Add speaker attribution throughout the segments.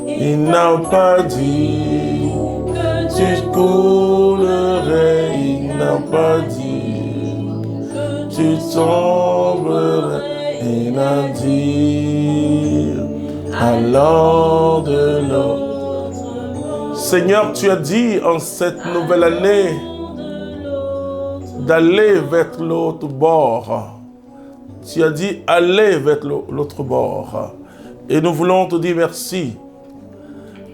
Speaker 1: Il n'a pas dit tu coulerais, il n'a pas dit tu tomberais, il a dit alors de l'autre. Seigneur, tu as dit en cette nouvelle année d'aller vers l'autre bord. Tu as dit allez vers l'autre bord. Et nous voulons te dire merci.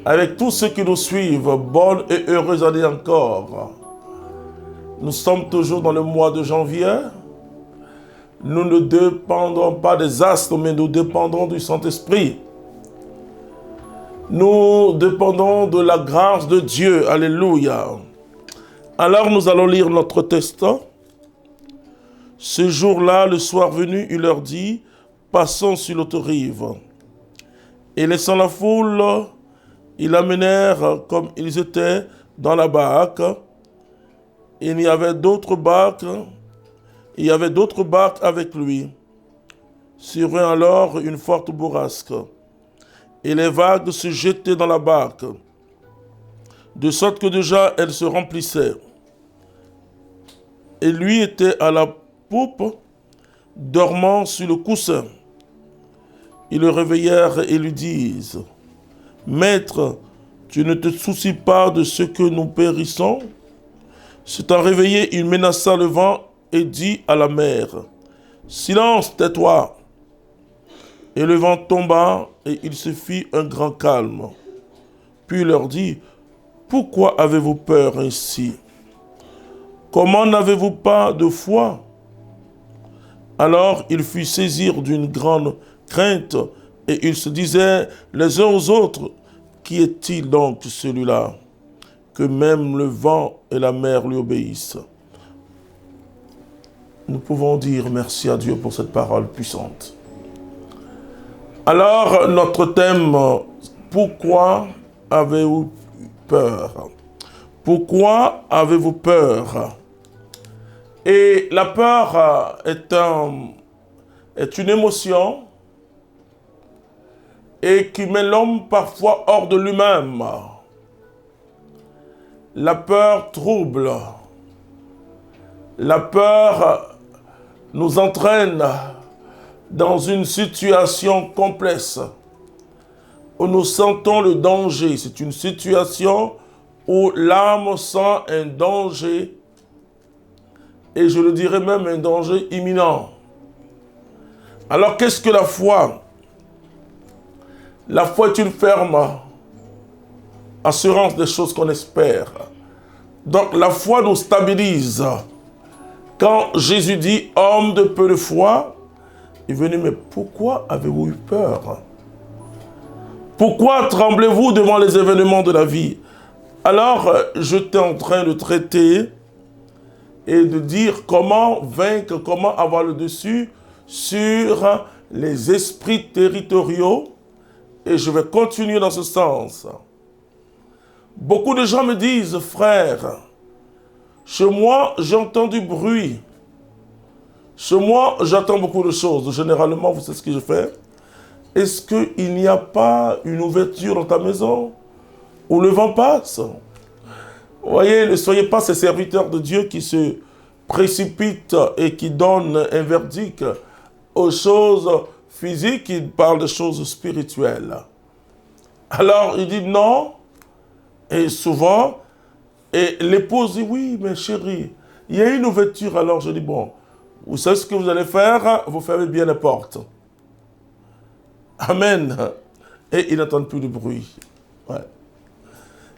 Speaker 1: Avec tous ceux qui nous suivent, bonne et heureuse année encore. Nous sommes toujours dans le mois de janvier. Nous ne dépendons pas des astres, mais nous dépendons du Saint-Esprit. Nous dépendons de la grâce de Dieu. Alléluia. Alors nous allons lire notre texte. Ce jour-là, le soir venu, il leur dit, passons sur l'autre rive. Et laissant la foule, ils l'amenèrent comme ils étaient dans la barque. Il y avait d'autres barques. Il y avait d'autres barques avec lui. Survint alors une forte bourrasque. Et les vagues se jetaient dans la barque, de sorte que déjà elle se remplissait. Et lui était à la poupe, dormant sur le coussin. Ils le réveillèrent et lui disent, « Maître, tu ne te soucies pas de ce que nous périssons ?» S'étant réveillé, il menaça le vent et dit à la mer, « Silence, tais-toi !» Et le vent tomba et il se fit un grand calme. Puis il leur dit, « Pourquoi avez-vous peur ainsi? Comment n'avez-vous pas de foi ?» Alors il fut saisi d'une grande crainte et ils se disaient les uns aux autres, « Qui est-il donc celui-là, que même le vent et la mer lui obéissent ?» Nous pouvons dire merci à Dieu pour cette parole puissante. Alors, notre thème, pourquoi avez-vous peur? Pourquoi avez-vous peur? Et la peur est une émotion et qui met l'homme parfois hors de lui-même. La peur trouble. La peur nous entraîne dans une situation complexe où nous sentons le danger. C'est une situation où l'âme sent un danger, et je le dirais même un danger imminent. Alors qu'est-ce que la foi? La foi est une ferme assurance des choses qu'on espère. Donc la foi nous stabilise. Quand Jésus dit « Homme de peu de foi », il est venu, mais pourquoi avez-vous eu peur? Pourquoi tremblez-vous devant les événements de la vie? Alors, j'étais en train de traiter et de dire comment vaincre, comment avoir le dessus sur les esprits territoriaux. Et je vais continuer dans ce sens. Beaucoup de gens me disent, frère, chez moi, j'entends du bruit. Chez moi, j'attends beaucoup de choses. Généralement, vous savez ce que je fais? Est-ce qu'il n'y a pas une ouverture dans ta maison où le vent passe? Vous voyez, ne soyez pas ces serviteurs de Dieu qui se précipitent et qui donnent un verdict aux choses physiques, ils parlent de choses spirituelles. Alors, il dit non, et souvent, et l'épouse dit oui, mais chérie, il y a une ouverture. Alors je dis bon, vous savez ce que vous allez faire? Vous fermez bien les portes. Amen. Et ils n'entendent plus de bruit. Ouais.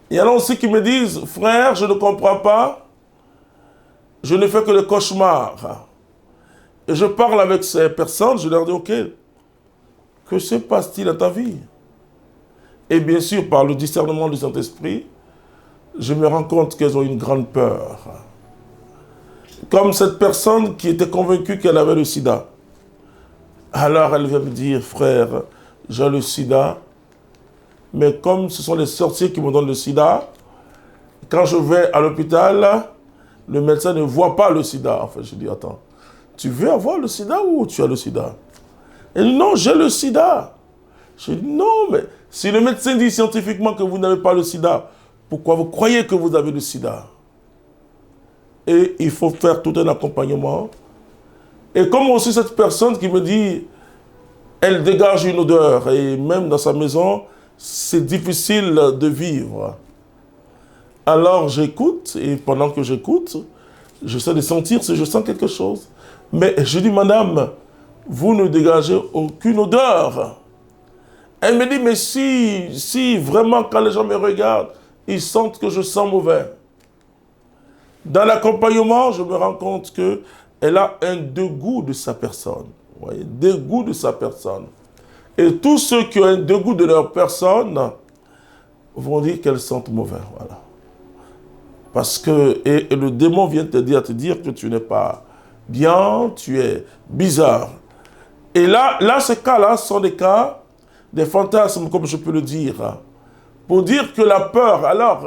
Speaker 1: Il y en a aussi qui me disent, frère, je ne comprends pas, je ne fais que des cauchemars. Et je parle avec ces personnes, je leur dis, ok, que se passe-t-il à ta vie? Et bien sûr, par le discernement du Saint-Esprit, je me rends compte qu'elles ont une grande peur. Comme cette personne qui était convaincue qu'elle avait le sida. Alors elle vient me dire, frère, j'ai le sida, mais comme ce sont les sorciers qui me donnent le sida, quand je vais à l'hôpital, le médecin ne voit pas le sida. Enfin, je dis, attends, tu veux avoir le sida ou tu as le sida? Elle dit, non, j'ai le sida. Je dis, non, mais si le médecin dit scientifiquement que vous n'avez pas le sida, pourquoi vous croyez que vous avez le sida? Et il faut faire tout un accompagnement. Et comme aussi cette personne qui me dit, elle dégage une odeur, et même dans sa maison, c'est difficile de vivre. Alors j'écoute, et pendant que j'écoute, j'essaie de sentir si je sens quelque chose. Mais je dis, madame, vous ne dégagez aucune odeur. Elle me dit, mais si vraiment quand les gens me regardent, ils sentent que je sens mauvais. Dans l'accompagnement, je me rends compte qu'elle a un dégoût de sa personne. Vous voyez, dégoût de sa personne. Et tous ceux qui ont un dégoût de leur personne vont dire qu'elles sentent mauvais. Voilà. Parce que et le démon vient te dire que tu n'es pas bien, tu es bizarre. Et là ces cas-là sont des cas, des fantasmes, comme je peux le dire. Pour dire que la peur, alors,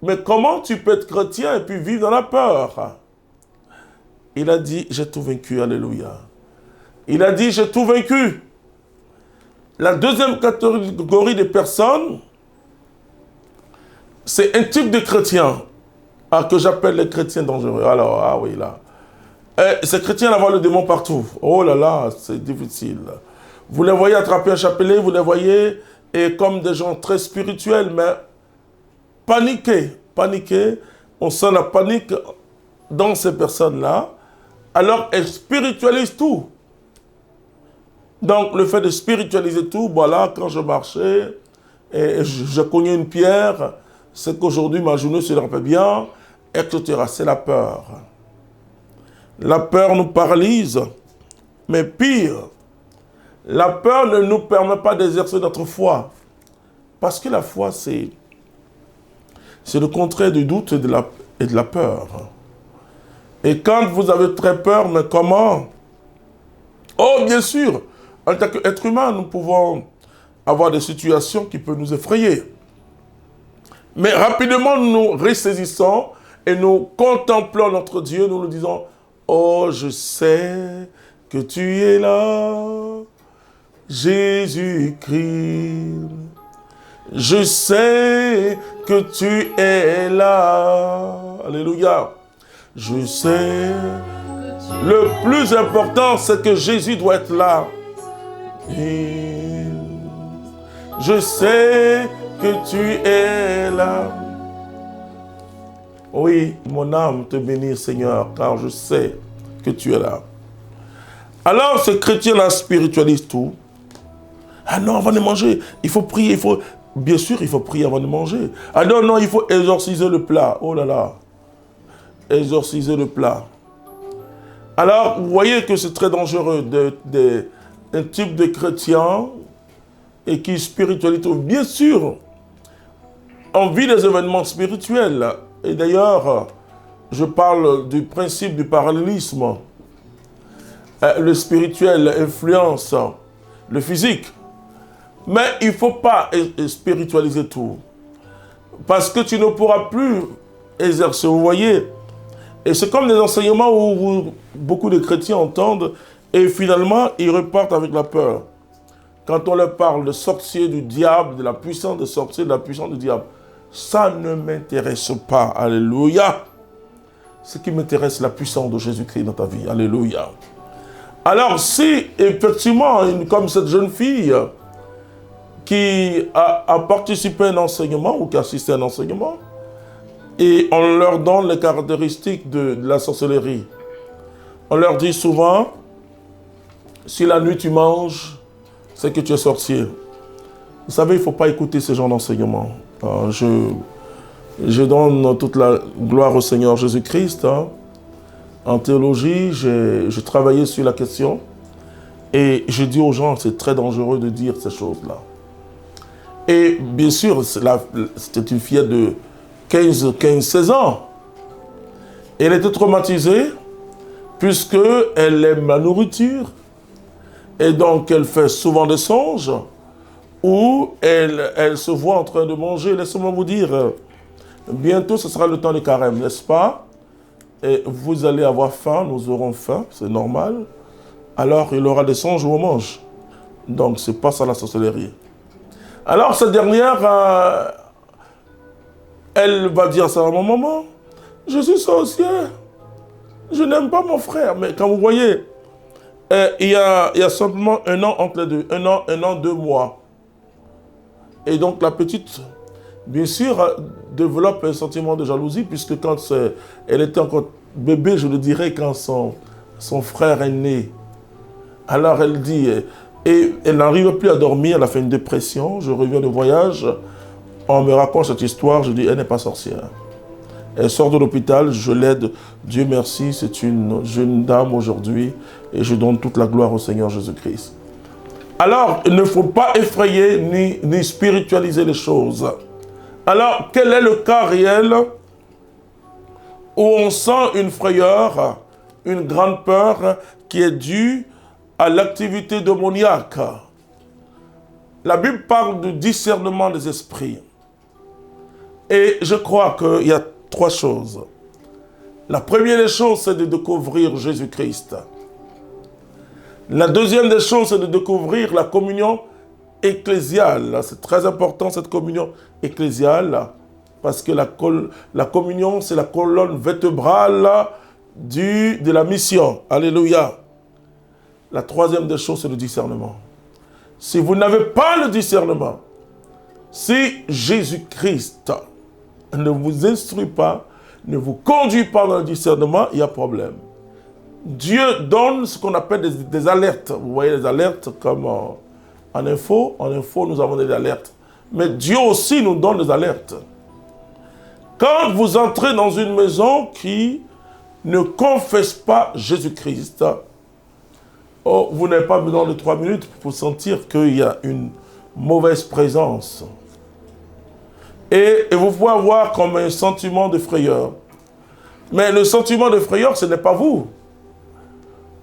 Speaker 1: mais comment tu peux être chrétien et puis vivre dans la peur? Il a dit, j'ai tout vaincu, alléluia. Il a dit, j'ai tout vaincu. La deuxième catégorie de personnes, c'est un type de chrétien que j'appelle les chrétiens dangereux. Alors, ah oui, là. Ces chrétiens voient le démon partout. Oh là là, c'est difficile. Vous les voyez attraper un chapelet, vous les voyez et comme des gens très spirituels, mais paniqués. On sent la panique dans ces personnes-là. Alors, elles spiritualisent tout. Donc, le fait de spiritualiser tout, voilà, quand je marchais, et je cognais une pierre, c'est qu'aujourd'hui, ma journée se rappelle bien, etc. C'est la peur. La peur nous paralyse, mais pire, la peur ne nous permet pas d'exercer notre foi. Parce que la foi, c'est le contraire du doute et de la peur. Et quand vous avez très peur, mais comment? Oh, bien sûr, en tant qu'être humain, nous pouvons avoir des situations qui peuvent nous effrayer. Mais rapidement, nous nous ressaisissons et nous contemplons notre Dieu, nous nous disons, oh, je sais que tu es là, Jésus-Christ. Je sais que tu es là. Alléluia. Je sais. Le plus important, c'est que Jésus doit être là. Et je sais que tu es là. Oui, mon âme te bénit, Seigneur, car je sais que tu es là. Alors, ce chrétien-là spiritualise tout. Ah non, avant de manger, il faut prier, bien sûr, il faut prier avant de manger. Ah non, non, il faut exorciser le plat. Oh là là. Exorciser le plat. Alors, vous voyez que c'est très dangereux un type de chrétien et qui spiritualise tout. Bien sûr, on vit des événements spirituels. Et d'ailleurs, je parle du principe du parallélisme. Le spirituel influence le physique. Mais il ne faut pas spiritualiser tout. Parce que tu ne pourras plus exercer, vous voyez. Et c'est comme des enseignements où beaucoup de chrétiens entendent et finalement ils repartent avec la peur. Quand on leur parle de sorciers du diable, de la puissance de sorciers, de la puissance du diable, ça ne m'intéresse pas. Alléluia. Ce qui m'intéresse, c'est la puissance de Jésus-Christ dans ta vie. Alléluia. Alors si effectivement, comme cette jeune fille qui a participé à un enseignement ou qui a assisté à un enseignement, et on leur donne les caractéristiques de la sorcellerie. On leur dit souvent, si la nuit tu manges, c'est que tu es sorcier. Vous savez, il ne faut pas écouter ce genre d'enseignement. Je donne toute la gloire au Seigneur Jésus-Christ. En théologie, j'ai travaillé sur la question et je dis aux gens, c'est très dangereux de dire ces choses-là. Et bien sûr, c'était une fillette de 15-16 ans. Elle était traumatisée puisqu'elle aime la nourriture. Et donc, elle fait souvent des songes où elle se voit en train de manger. Laissez-moi vous dire, bientôt ce sera le temps de carême, n'est-ce pas? Et vous allez avoir faim, nous aurons faim, c'est normal. Alors, il aura des songes où on mange. Donc, c'est pas ça la sorcellerie. Alors, cette dernière, elle va dire ça à mon maman. Je suis sorcière. Je n'aime pas mon frère. Mais quand vous voyez, il y a simplement un an entre les deux. Un an, 2 mois. Et donc, la petite, bien sûr, développe un sentiment de jalousie, puisque quand elle était encore bébé, je le dirais, quand son frère est né. Alors, elle dit... Et elle n'arrive plus à dormir, elle a fait une dépression. Je reviens de voyage, on me raconte cette histoire, je dis, elle n'est pas sorcière. Elle sort de l'hôpital, je l'aide, Dieu merci, c'est une jeune dame aujourd'hui, et je donne toute la gloire au Seigneur Jésus-Christ. Alors, il ne faut pas effrayer ni spiritualiser les choses. Alors, quel est le cas réel où on sent une frayeur, une grande peur qui est due à l'activité démoniaque? La Bible parle du discernement des esprits. Et je crois qu'il y a 3 choses. La première des choses, c'est de découvrir Jésus-Christ. La deuxième des choses, c'est de découvrir la communion ecclésiale. C'est très important, cette communion ecclésiale, parce que la communion, c'est la colonne vertébrale de la mission. Alléluia. La troisième des choses, c'est le discernement. Si vous n'avez pas le discernement, si Jésus-Christ ne vous instruit pas, ne vous conduit pas dans le discernement, il y a problème. Dieu donne ce qu'on appelle des alertes. Vous voyez les alertes comme en info. En info, nous avons des alertes. Mais Dieu aussi nous donne des alertes. Quand vous entrez dans une maison qui ne confesse pas Jésus-Christ, vous n'avez pas besoin de 3 minutes pour sentir qu'il y a une mauvaise présence. Et vous pouvez avoir comme un sentiment de frayeur. Mais le sentiment de frayeur, ce n'est pas vous.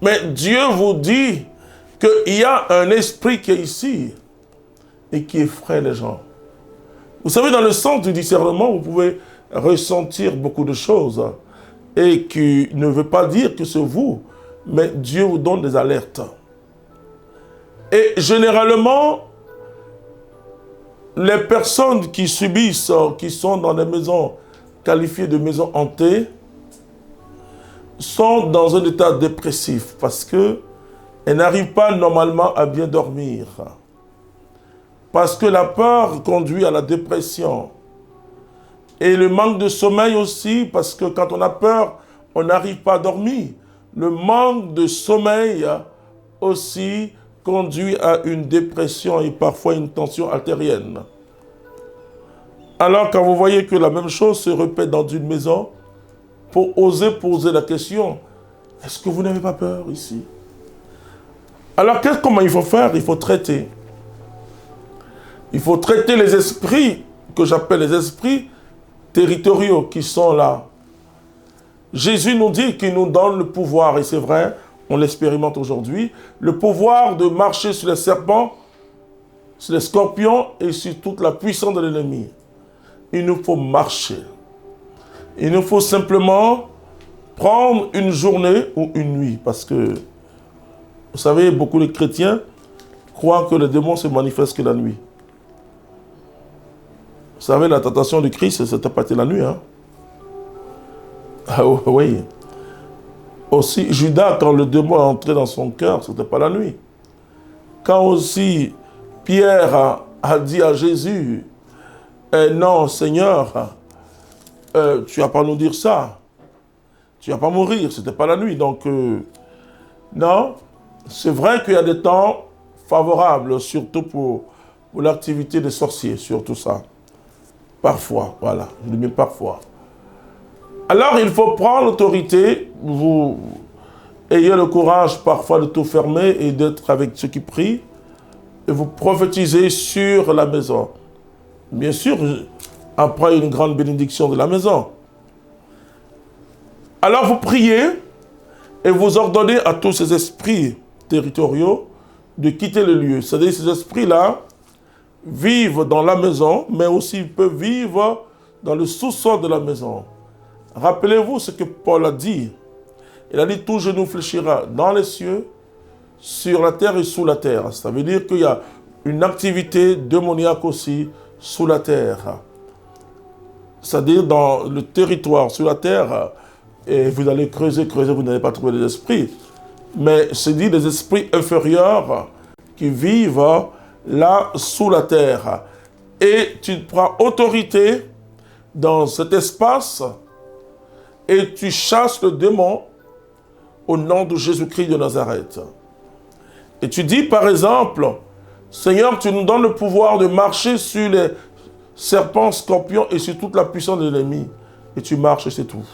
Speaker 1: Mais Dieu vous dit qu'il y a un esprit qui est ici et qui effraie les gens. Vous savez, dans le sens du discernement, vous pouvez ressentir beaucoup de choses et qui ne veut pas dire que c'est vous, mais Dieu vous donne des alertes. Et généralement, les personnes qui subissent, qui sont dans des maisons qualifiées de maisons hantées, sont dans un état dépressif parce qu'elles n'arrivent pas normalement à bien dormir. Parce que la peur conduit à la dépression. Et le manque de sommeil aussi, parce que quand on a peur, on n'arrive pas à dormir. Le manque de sommeil aussi conduit à une dépression et parfois une tension artérienne. Alors quand vous voyez que la même chose se répète dans une maison, pour oser poser la question, est-ce que vous n'avez pas peur ici? Alors comment il faut faire? Il faut traiter. Il faut traiter les esprits, que j'appelle les esprits territoriaux qui sont là. Jésus nous dit qu'il nous donne le pouvoir, et c'est vrai, on l'expérimente aujourd'hui, le pouvoir de marcher sur les serpents, sur les scorpions et sur toute la puissance de l'ennemi. Il nous faut marcher. Il nous faut simplement prendre une journée ou une nuit, parce que, vous savez, beaucoup de chrétiens croient que les démons se manifestent que la nuit. Vous savez, la tentation du Christ, c'était pas la nuit, hein? Ah oui. Aussi, Judas, quand le démon est entré dans son cœur, ce n'était pas la nuit. Quand aussi Pierre a dit à Jésus, non, Seigneur, tu vas pas nous dire ça. Tu vas pas mourir, ce n'était pas la nuit. Donc, non, c'est vrai qu'il y a des temps favorables, surtout pour l'activité des sorciers, surtout ça. Parfois, voilà, je le mets parfois. Alors, il faut prendre l'autorité, vous ayez le courage parfois de tout fermer et d'être avec ceux qui prient, et vous prophétisez sur la maison. Bien sûr, après une grande bénédiction de la maison. Alors, vous priez et vous ordonnez à tous ces esprits territoriaux de quitter le lieu. C'est-à-dire ces esprits-là vivent dans la maison, mais aussi ils peuvent vivre dans le sous-sol de la maison. Rappelez-vous ce que Paul a dit. Il a dit, tout genou fléchira dans les cieux, sur la terre et sous la terre. Ça veut dire qu'il y a une activité démoniaque aussi sous la terre. C'est-à-dire dans le territoire, sous la terre, et vous allez creuser, vous n'allez pas trouver des esprits. Mais c'est dit des esprits inférieurs qui vivent là sous la terre. Et tu prends autorité dans cet espace et tu chasses le démon au nom de Jésus-Christ de Nazareth. Et tu dis par exemple, Seigneur, tu nous donnes le pouvoir de marcher sur les serpents, scorpions et sur toute la puissance de l'ennemi. Et tu marches et c'est tout.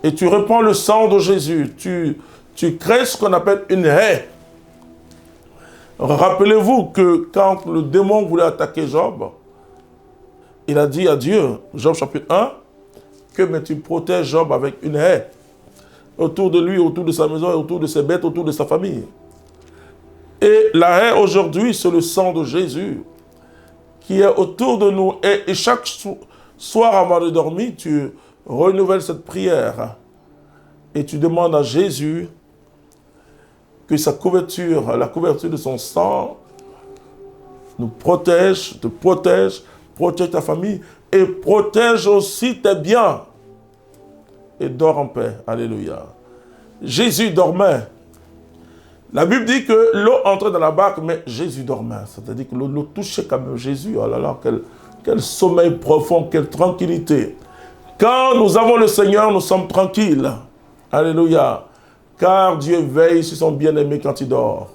Speaker 1: Et tu reprends le sang de Jésus. Tu crées ce qu'on appelle une haie. Rappelez-vous que quand le démon voulait attaquer Job, il a dit à Dieu, Job chapitre 1, que tu protèges Job avec une haie autour de lui, autour de sa maison, autour de ses bêtes, autour de sa famille. Et la haie aujourd'hui, c'est le sang de Jésus qui est autour de nous. Et chaque soir avant de dormir, tu renouvelles cette prière et tu demandes à Jésus que sa couverture, la couverture de son sang, nous protège, te protège, protège ta famille et protège aussi tes biens. Et dors en paix. Alléluia. Jésus dormait. La Bible dit que l'eau entrait dans la barque, mais Jésus dormait. C'est-à-dire que l'eau touchait quand même Jésus. Oh là là, quel sommeil profond, quelle tranquillité. Quand nous avons le Seigneur, nous sommes tranquilles. Alléluia. Car Dieu veille sur son bien-aimé quand il dort.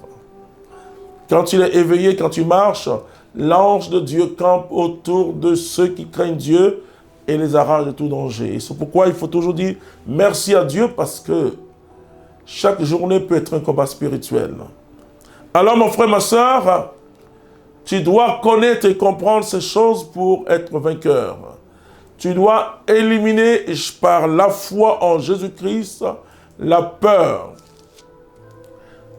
Speaker 1: Quand il est éveillé, quand tu marches, l'ange de Dieu campe autour de ceux qui craignent Dieu et les arrache de tout danger. Et c'est pourquoi il faut toujours dire merci à Dieu parce que chaque journée peut être un combat spirituel. Alors mon frère, ma soeur, tu dois connaître et comprendre ces choses pour être vainqueur. Tu dois éliminer par la foi en Jésus-Christ la peur.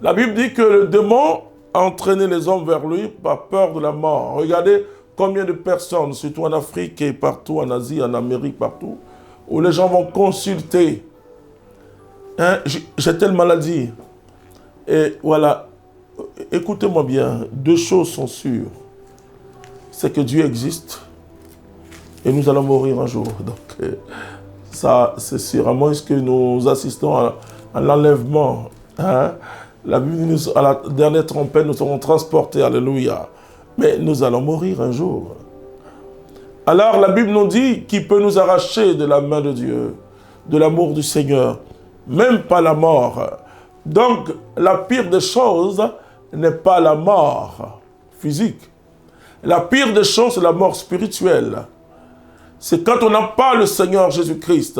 Speaker 1: La Bible dit que le démon entraînait les hommes vers lui par peur de la mort. Regardez combien de personnes, surtout en Afrique et partout, en Asie, en Amérique, partout, où les gens vont consulter. Hein, j'ai telle maladie. Et voilà, écoutez-moi bien, deux choses sont sûres. C'est que Dieu existe et nous allons mourir un jour. Donc, ça, c'est sûr. À moins que nous assistons à l'enlèvement. Hein? La Bible dit à la dernière trompette, nous serons transportés. Alléluia. Mais nous allons mourir un jour. Alors, la Bible nous dit qu'il peut nous arracher de la main de Dieu, de l'amour du Seigneur. Même pas la mort. Donc, la pire des choses n'est pas la mort physique. La pire des choses, c'est la mort spirituelle. C'est quand on n'a pas le Seigneur Jésus-Christ.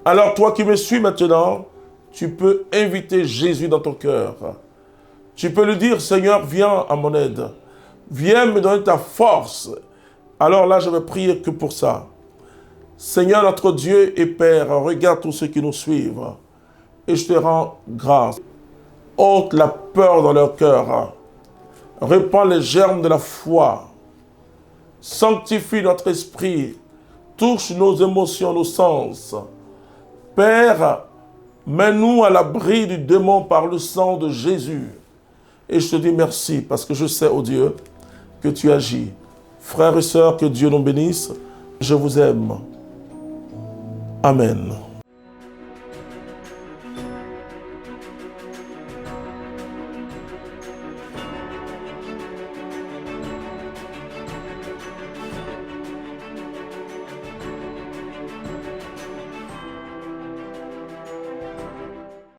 Speaker 1: Alors, toi qui me suis maintenant, tu peux inviter Jésus dans ton cœur. Tu peux lui dire, Seigneur, viens à mon aide. Viens me donner ta force. Alors là, je vais prier que pour ça. Seigneur, notre Dieu et Père, regarde tous ceux qui nous suivent. Et je te rends grâce. Ôte la peur dans leur cœur. Répands les germes de la foi. Sanctifie notre esprit. Touche nos émotions, nos sens. Père, mets-nous à l'abri du démon par le sang de Jésus. Et je te dis merci parce que je sais, oh Dieu, que tu agis. Frères et sœurs, que Dieu nous bénisse. Je vous aime. Amen.